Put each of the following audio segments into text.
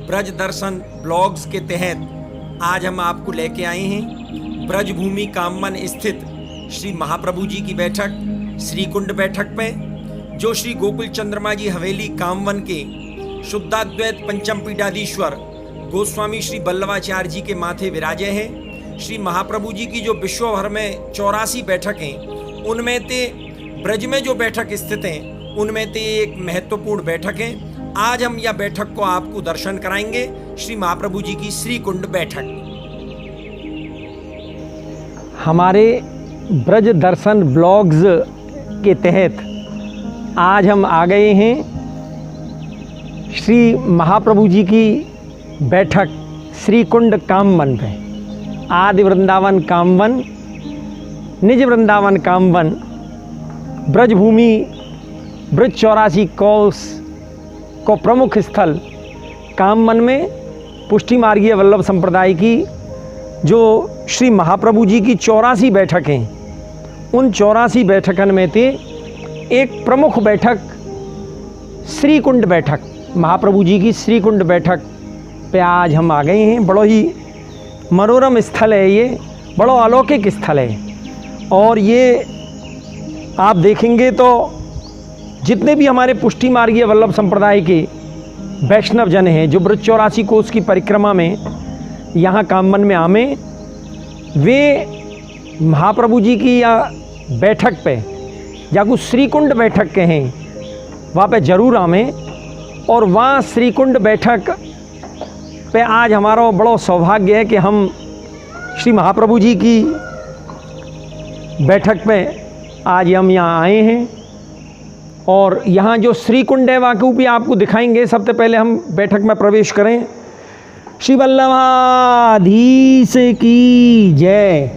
ब्रज दर्शन blogs के तहत आज हम आपको लेके आए हैं ब्रजभूमि कामवन स्थित श्री महाप्रभु जी की बैठक श्रीकुंड बैठक पे, जो श्री गोकुल चंद्रमा जी हवेली कामवन के शुद्धाद्वैत पंचम पीठाधीश्वर गोस्वामी श्री बल्लवाचार्य जी के माथे विराजे हैं। श्री महाप्रभु जी की जो विश्व भर में 84 बैठक हैं, उनमें ते ब्रज में जो बैठक स्थित हैं उनमें ते एक महत्वपूर्ण बैठक है। आज हम यह बैठक को आपको दर्शन कराएंगे, श्री महाप्रभु जी की श्रीकुंड बैठक। हमारे ब्रज दर्शन ब्लॉग्स के तहत आज हम आ गए हैं श्री महाप्रभु जी की बैठक श्रीकुंड कामवन पे। आदि वृंदावन कामवन, निज वृंदावन कामवन, ब्रजभूमि ब्रज 84 कोस को प्रमुख स्थल कामवन में पुष्टि मार्गीय वल्लभ संप्रदाय की जो श्री महाप्रभु जी की 84 बैठक हैं, उन 84 बैठकन में थे एक प्रमुख बैठक श्रीकुंड बैठक, महाप्रभु जी की श्रीकुंड बैठक पे आज हम आ गए हैं। बड़ो ही मनोरम स्थल है, ये बड़ो अलौकिक स्थल है। और ये आप देखेंगे तो जितने भी हमारे पुष्टि मार्गीय वल्लभ संप्रदाय के वैष्णव जन हैं जो ब्रज 84 कोस की परिक्रमा में यहाँ कामवन में आमे, वे महाप्रभु जी की या बैठक पे या कुछ श्रीकुंड बैठक के हैं वहाँ पे जरूर आमे। और वहाँ श्रीकुंड बैठक पे आज हमारा बड़ा सौभाग्य है कि हम श्री महाप्रभु जी की बैठक पे आज हम यहाँ आए हैं। और यहाँ जो श्रीकुंड है वहाँ भी आपको दिखाएंगे। सबसे पहले हम बैठक में प्रवेश करें। श्री वल्लभाधीश की जय,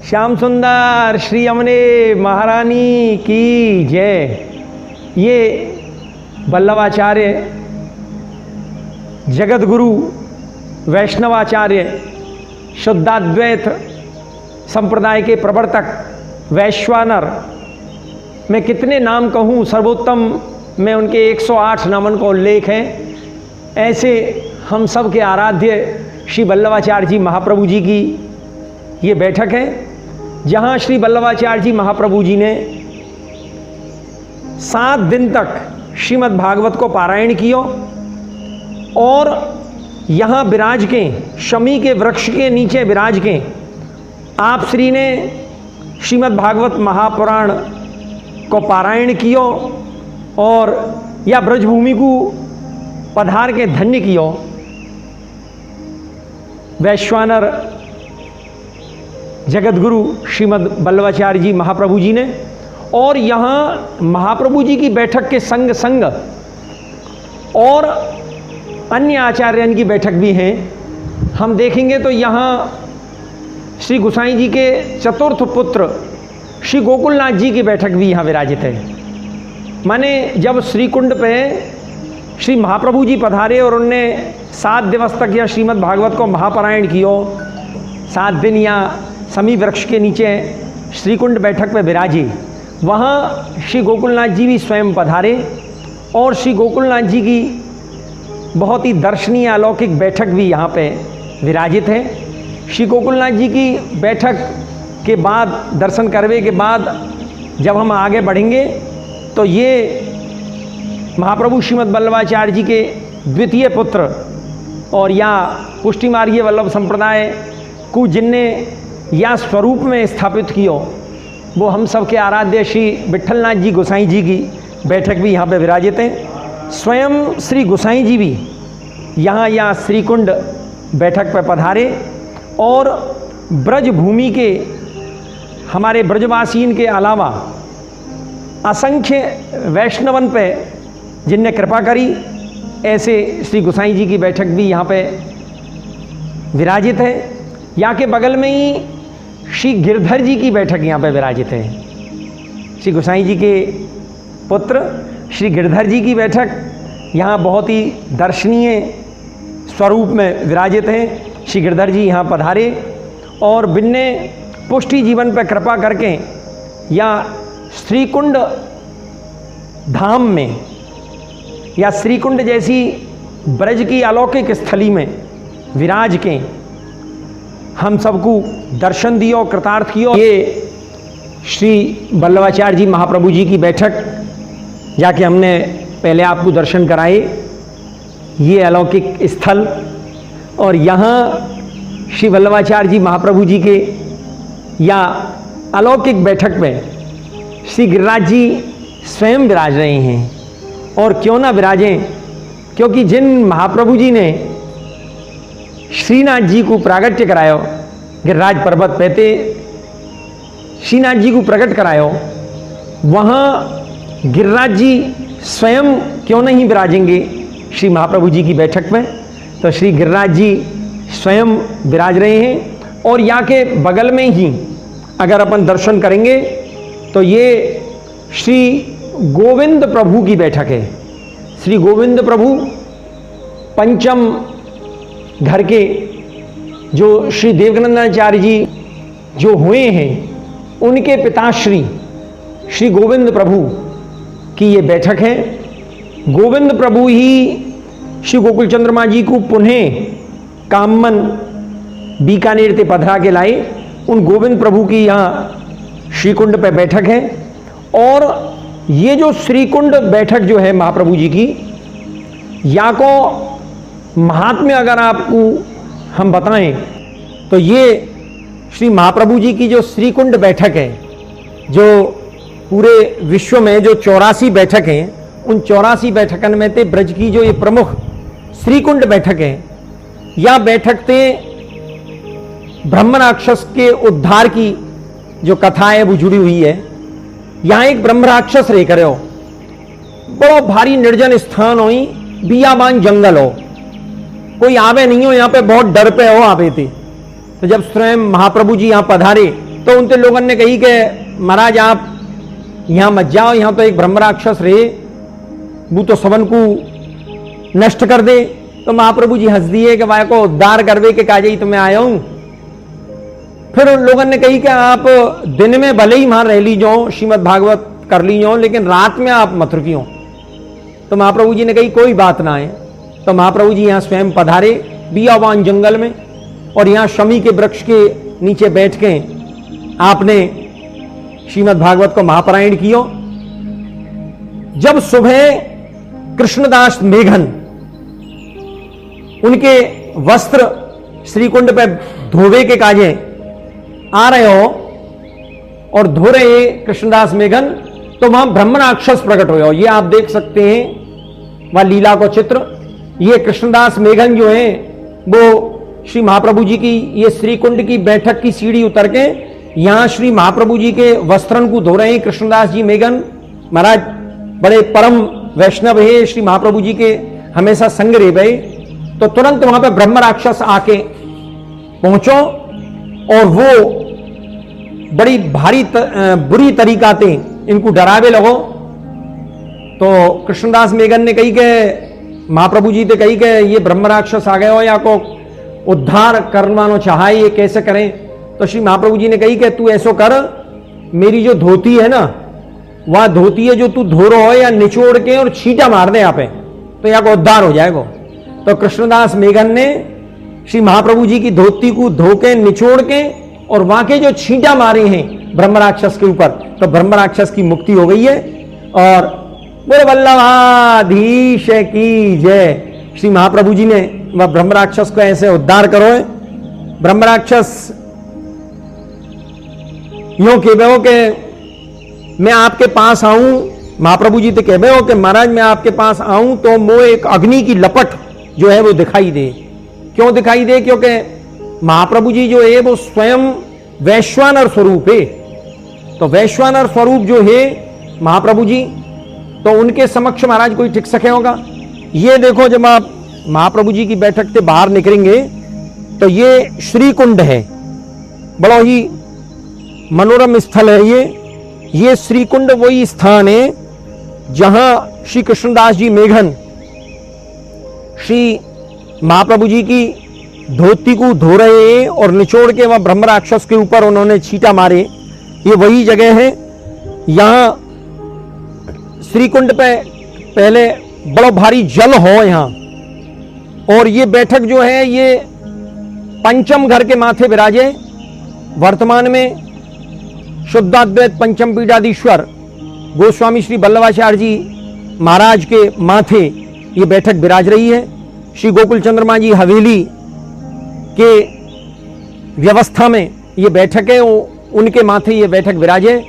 श्याम सुंदर श्री अमने महारानी की जय। ये वल्लभाचार्य जगत गुरु वैष्णवाचार्य शुद्धाद्वैत संप्रदाय के प्रवर्तक वैश्वानर, मैं कितने नाम कहूँ, सर्वोत्तम में उनके 108 नामन का उल्लेख है। ऐसे हम सब के आराध्य श्री वल्लभाचार्य जी महाप्रभु जी की ये बैठक है, जहाँ श्री वल्लभाचार्य जी महाप्रभु जी ने 7 दिन तक श्रीमद् भागवत को पारायण किया। और यहाँ विराज के शमी के वृक्ष के नीचे विराज के आप श्री ने श्रीमद् भागवत महापुराण को पारायण कियो और या ब्रजभूमि को पधार के धन्य कियो। वैश्वानर जगत गुरु श्रीमद् वल्लभाचार्य जी महाप्रभु जी ने। और यहाँ महाप्रभु जी की बैठक के संग संग और अन्य आचार्यन की बैठक भी हैं। हम देखेंगे तो यहाँ श्री गोसाई जी के चतुर्थ पुत्र श्री गोकुलनाथ जी की बैठक भी यहाँ विराजित है। माने जब श्रीकुंड पे श्री महाप्रभु जी पधारे और उनने 7 दिवस तक यह श्रीमद् भागवत को महापारायण कियो, 7 दिन यहाँ समी वृक्ष के नीचे श्रीकुंड बैठक पे विराजे, वहाँ श्री गोकुलनाथ जी भी स्वयं पधारे। और श्री गोकुलनाथ जी की बहुत ही दर्शनीय अलौकिक बैठक भी यहाँ पे विराजित है। श्री गोकुलनाथ जी की बैठक के बाद दर्शन करने के बाद जब हम आगे बढ़ेंगे तो ये महाप्रभु श्रीमद् वल्लभाचार्य जी के द्वितीय पुत्र और या पुष्टि मार्गीय वल्लभ संप्रदाय को जिनने या स्वरूप में स्थापित कियो, वो हम सब के आराध्य श्री विट्ठलनाथ जी गोसाई जी की बैठक भी यहाँ पे विराजित हैं। स्वयं श्री गोसाई जी भी यहाँ या श्रीकुंड बैठक पर पधारे और ब्रजभूमि के हमारे ब्रजवासीन के अलावा असंख्य वैष्णवन पे जिनने कृपा करी, ऐसे श्री गोसाई जी की बैठक भी यहाँ पे विराजित है। यहाँ के बगल में ही श्री गिरधर जी की बैठक यहाँ पे विराजित है। श्री गोसाई जी के पुत्र श्री गिरधर जी की बैठक यहाँ बहुत ही दर्शनीय स्वरूप में विराजित है। श्री गिरधर जी यहाँ पधारे और बिन्ने पुष्टि जीवन पर कृपा करके या श्रीकुंड धाम में या श्रीकुंड जैसी ब्रज की अलौकिक स्थली में विराज के हम सबको दर्शन दियो, कृतार्थ कियो। ये श्री वल्लभाचार्य जी महाप्रभु जी की बैठक जाके हमने पहले आपको दर्शन कराए, ये अलौकिक स्थल। और यहाँ श्री वल्लभाचार्य जी महाप्रभु जी के या अलौकिक बैठक में श्री गिरिराज जी स्वयं विराज रहे हैं। और क्यों ना विराजें, क्योंकि जिन महाप्रभु जी ने श्रीनाथ जी को प्रागट्य करायो, गिरिराज पर्वत पे श्रीनाथ जी को प्रकट करायो, वहाँ गिरिराज जी स्वयं क्यों नहीं विराजेंगे श्री महाप्रभु जी की बैठक में। तो श्री गिरिराज जी स्वयं विराज रहे हैं। और यहाँ के बगल में ही अगर अपन दर्शन करेंगे तो ये श्री गोविंद प्रभु की बैठक है। श्री गोविंद प्रभु पंचम घर के जो श्री देवनंदाचार्य जी जो हुए हैं, उनके पिताश्री श्री गोविंद प्रभु की ये बैठक है। गोविंद प्रभु ही श्री गोकुल चंद्रमा जी को पुनः काममन बीकानेर ते पधरा के लाए। उन गोविंद प्रभु की यहाँ श्रीकुंड पे बैठक है। और ये जो श्रीकुंड बैठक जो है महाप्रभु जी की, या को महात्म्य अगर आपको हम बताएं तो ये श्री महाप्रभु जी की जो श्रीकुंड बैठक है, जो पूरे विश्व में जो 84 बैठक हैं, उन 84 बैठकन में ते ब्रज की जो ये प्रमुख श्रीकुंड बैठक है, या बैठक ते ब्रह्म राक्षस के उद्धार की जो कथा है वो जुड़ी हुई है। यहाँ एक ब्रह्म राक्षस रह करे हो, बड़ो भारी निर्जन स्थान हो, बियाबान जंगल हो, कोई आवे नहीं हो, यहाँ पे बहुत डर पे हो आवे थे। तो जब स्वयं महाप्रभु जी यहाँ पधारे तो उनके लोगों ने कही कि महाराज आप यहाँ मत जाओ, यहाँ तो एक ब्रह्म राक्षस रहे, वो तो सबन को नष्ट कर दे। तो महाप्रभु जी हंस दिए कि वाय को उद्धार करवे के काजे ही तुम्हें आया हूं। फिर उन लोगों ने कही कि आप दिन में भले ही वहां रह ली जाओ, श्रीमद् भागवत कर ली जाओ, लेकिन रात में आप मत रुकियो। तो महाप्रभु जी ने कही कोई बात ना है। तो महाप्रभु जी यहाँ स्वयं पधारे बियाबान जंगल में, और यहाँ शमी के वृक्ष के नीचे बैठ के आपने श्रीमद् भागवत को महापारायण कियो। जब सुबह कृष्णदास मेघन उनके वस्त्र श्रीकुंड पे धोवे के काजे आ रहे हो और धो रहे कृष्णदास मेघन, तो वहां ब्रह्म राक्षस प्रकट हुए हो। ये आप देख सकते हैं वह लीला को चित्र। ये कृष्णदास मेघन जो है वो श्री महाप्रभु जी की ये श्रीकुंड की बैठक की सीढ़ी उतर के यहां श्री महाप्रभु जी के वस्त्रन को धो रहे हैं कृष्णदास जी मेघन। महाराज बड़े परम वैष्णव है, श्री महाप्रभु जी के हमेशा संग रहे भय। तो तुरंत वहां पे ब्रह्म राक्षस आके पहुंचो और वो बड़ी भारी बुरी तरीका से इनको डरावे लगो। तो कृष्णदास मेघन ने कही कि महाप्रभु जी ने कही कि ये ब्रह्म राक्षस आ गए हो, या को उद्धार करवानो चाहे, ये कैसे करें। तो श्री महाप्रभु जी ने कही कि तू ऐसो कर, मेरी जो धोती है ना, वह धोती है जो तू धो रहा हो, या निचोड़ के और छींटा मार दे यहाँ पे, तो यहाँ को उद्धार हो जाएगा। तो कृष्णदास मेघन ने श्री महाप्रभु जी की धोती को धो के निचोड़ के और वहां के जो छींटा मारे हैं ब्रह्म राक्षस के ऊपर, तो ब्रह्म राक्षस की मुक्ति हो गई है। और बोले वल्लभाधीश की जय। श्री महाप्रभु जी ने वह ब्रह्म राक्षस को ऐसे उद्धार करो है। ब्रह्म राक्षस यूं कहे हो कि मैं आपके पास आऊं, महाप्रभु जी तो कहे हो कि महाराज मैं आपके पास आऊं तो मो एक अग्नि की लपट जो है वो दिखाई दे। क्यों दिखाई दे? क्योंकि महाप्रभु जी जो है वो स्वयं वैश्वानर स्वरूप है। तो वैश्वानर स्वरूप जो है महाप्रभु जी, तो उनके समक्ष महाराज कोई टिक सके होगा। ये देखो जब आप महाप्रभु जी की बैठक से बाहर निकलेंगे तो ये श्रीकुंड है, बड़ा ही मनोरम स्थल है ये श्रीकुंड वही स्थान है जहां श्री कृष्णदास जी मेघन श्री महाप्रभु जी की धोती को धो रहे हैं और निचोड़ के वह ब्रह्म राक्षस के ऊपर उन्होंने छींटा मारे। ये वही जगह है। यहां श्रीकुंड पे पहले बड़ा भारी जल हो यहाँ, और ये बैठक जो है ये पंचम घर के माथे विराजे। वर्तमान में शुद्धाद्वैत पंचम पीठाधीश्वर गोस्वामी श्री वल्लभाचार्य जी महाराज के माथे ये बैठक विराज रही है। श्री गोकुल चंद्रमा जी हवेली के व्यवस्था में ये बैठक है, उनके माथे ये बैठक विराजे।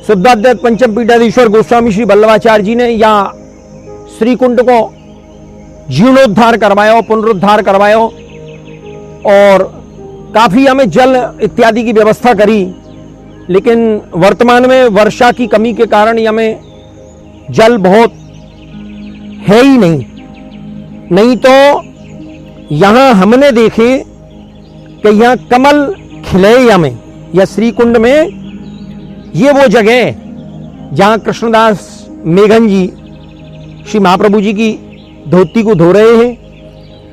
शुद्धाद्वैत पंचम पीठाधीश्वर गोस्वामी श्री वल्लभाचार्य जी ने यहाँ श्रीकुंड को जीर्णोद्धार करवाया, पुनरुद्धार करवाया और काफी हमें जल इत्यादि की व्यवस्था करी, लेकिन वर्तमान में वर्षा की कमी के कारण हमें जल बहुत है ही नहीं तो यहां हमने देखे कि यहां कमल खिले हमें या श्रीकुंड में ये वो जगह है जहां कृष्णदास मेघन जी श्री महाप्रभु जी की धोती को धो रहे हैं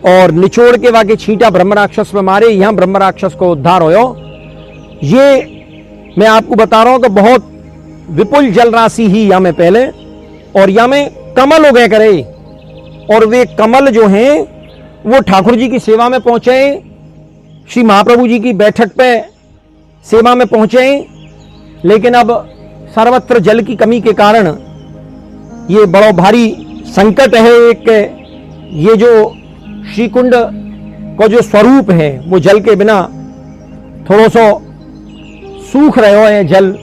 और निचोड़ के वाके छींटा ब्रह्म राक्षस में मारे, यहां ब्रह्म राक्षस को उद्धार होयो। ये मैं आपको बता रहा हूं कि बहुत विपुल जल राशि ही यहां में पहले, और यहां में कमल उगे करे, और वे कमल जो हैं वो ठाकुर जी की सेवा में पहुंचे, श्री महाप्रभु जी की बैठक पे सेवा में पहुंचे। लेकिन अब सर्वत्र जल की कमी के कारण ये बड़ा भारी संकट है। एक ये जो श्रीकुंड का जो स्वरूप है वो जल के बिना थोड़ा सा सूख रहे हैं, जल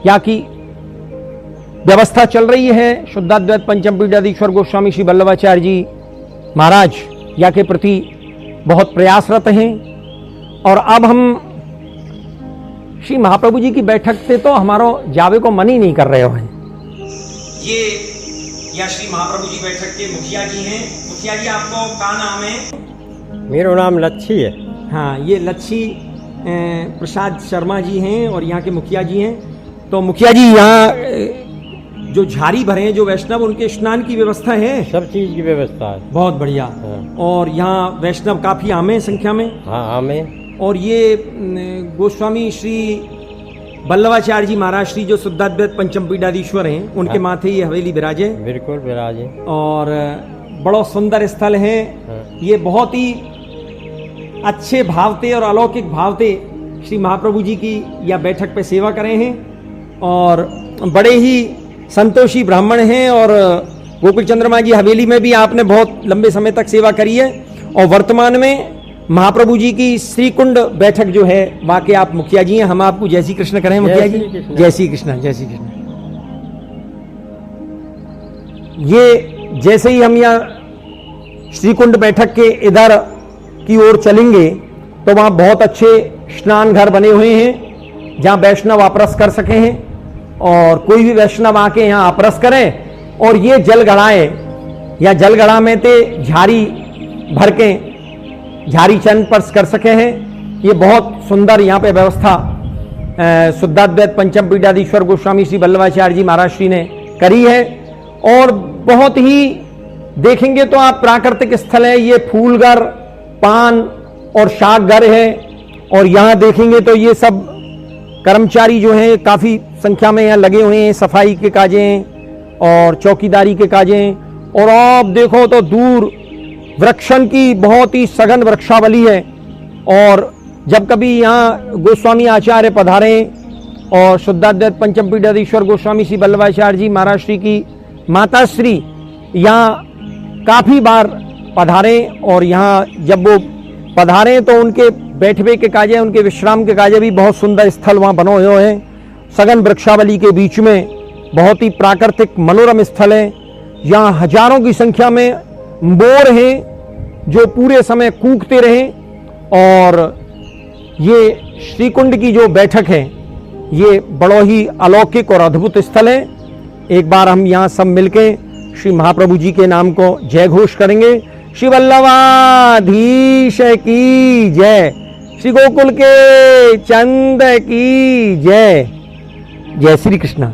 या की व्यवस्था चल रही है। शुद्धाद्वैत पंचम पीठाधीश्वर गोस्वामी श्री वल्लभाचार्य जी महाराज या के प्रति बहुत प्रयासरत हैं। और अब हम श्री महाप्रभु जी की बैठक से तो हमारा जावे को मन ही नहीं कर रहे हैं। ये या श्री महाप्रभु जी बैठक के मुखिया जी हैं। मुखिया जी आपको क्या नाम है? मेरा नाम लच्छी है। हाँ, ये लच्छी प्रसाद शर्मा जी हैं और यहाँ के मुखिया जी हैं। तो मुखिया जी यहाँ जो झाड़ी भरे हैं जो वैष्णव, उनके स्नान की व्यवस्था है? सब चीज की व्यवस्था है। बहुत बढ़िया। हाँ। और यहाँ वैष्णव काफी आमे हैं संख्या में? हाँ, आमे। और ये गोस्वामी श्री वल्लभाचार्य जी महाराज श्री जो शुद्धाद्वैत पंचम पीठाधीश्वर हैं, उनके हाँ। माथे ये हवेली विराजे। बिल्कुल विराजे। और बड़ा सुंदर स्थल है। हाँ। ये बहुत ही अच्छे भावते और अलौकिक भावते श्री महाप्रभु जी की या बैठक पे सेवा करे हैं, और बड़े ही संतोषी ब्राह्मण हैं। और गोकुल चंद्रमा जी हवेली में भी आपने बहुत लंबे समय तक सेवा करी है, और वर्तमान में महाप्रभु जी की श्रीकुंड बैठक जो है वाकई आप मुखिया जी हैं। हम आपको जय श्री कृष्ण करें मुखिया जी। जय श्री कृष्ण, जय श्री कृष्ण। ये जैसे ही हम यहाँ श्रीकुंड बैठक के इधर की ओर चलेंगे तो वहाँ बहुत अच्छे स्नान घर बने हुए हैं जहाँ वैष्णव आपरस कर सके हैं, और कोई भी वैष्णव आके यहाँ आपरस करें। और ये जलगढ़ाएं या जलगढ़ा में ते झाड़ी भर के झाड़ी चंद पर्स कर सके हैं। ये बहुत सुंदर यहाँ पे व्यवस्था शुद्धाद्वैत पंचम पीठाधीश्वर गोस्वामी श्री वल्लभाचार्य जी महाराज श्री ने करी है। और बहुत ही देखेंगे तो आप प्राकृतिक स्थल है। ये फूलगर, पान और शाकघर है। और यहाँ देखेंगे तो ये सब कर्मचारी जो हैं काफी संख्या में यहाँ लगे हुए हैं, सफाई के काजें और चौकीदारी के काजें। और आप देखो तो दूर वृक्षण की बहुत ही सघन वृक्षावली है। और जब कभी यहाँ गोस्वामी आचार्य पधारे और शुद्धाद्वैत पंचम पीठाधीश्वर गोस्वामी श्री वल्लभाचार्य जी महाराज श्री की माता श्री यहाँ काफी बार पधारे, और यहाँ जब वो पधारे तो उनके बैठवे के काजे, उनके विश्राम के काजे भी बहुत सुंदर स्थल वहाँ बने हुए हैं। सघन वृक्षावली के बीच में बहुत ही प्राकृतिक मनोरम स्थल है। यहाँ हजारों की संख्या में मोर हैं जो पूरे समय कूकते रहें। और ये श्रीकुंड की जो बैठक है ये बड़ा ही अलौकिक और अद्भुत स्थल है। एक बार हम यहाँ सब मिलके श्री महाप्रभु जी के नाम को जय घोष करेंगे। श्री वल्लभाधीश की जय, श्री गोकुल के चंद की जय। जय श्री कृष्ण।